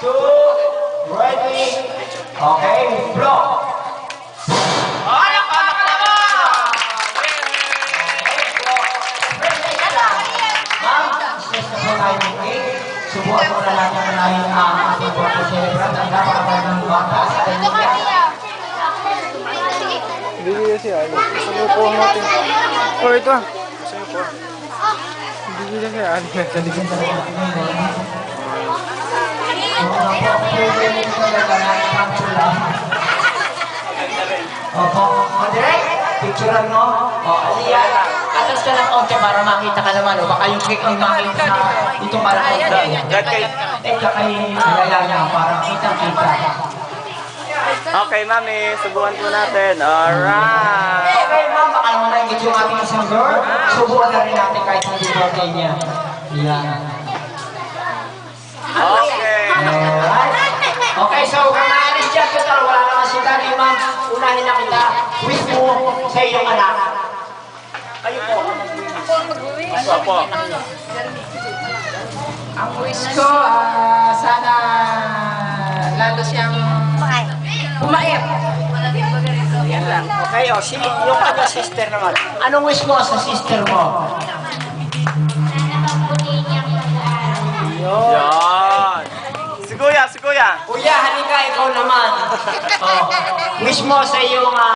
2, ready. Okay, blow. Anak naman! Ma'am, stress na po tayo ng cake. Subukan po na natin na namin ang ating birthday celebrant. Ang napakagandang bata sa kanya. Bigyan siya. Gusto po natin. Oh, ito. Gusto po. Bigyan siya. Saligyan talaga natin ngayon. Opo, direct, picturean mo. O, aliyan. Atas ka ng konti para makita ka naman. O, baka yung cake ay makita sa dito para konti. Teka kay nilalaya para kita-kita. Okay, mami. Subukan po natin. Alright. Okay, ma'am, baka naman na-ingit yung ating isang girl. Subukan na rin natin kahit hindi birthday niya. Yan. Okay. Alright. Okay, so kung naalis dyan, total, wala naman si Daddy, ma'am. Unahin na kita. Wish mo sa iyong anak. Kayo po. Opo. Ang wish ko, sana lalo siyang pumayat. Yan lang. Okay, o, yung kanya sister naman. Anong wish mo sa sister mo? Yan. Si Kuya, si Kuya. Kuya, halika ikaw naman. Oh, wish mo sa iyong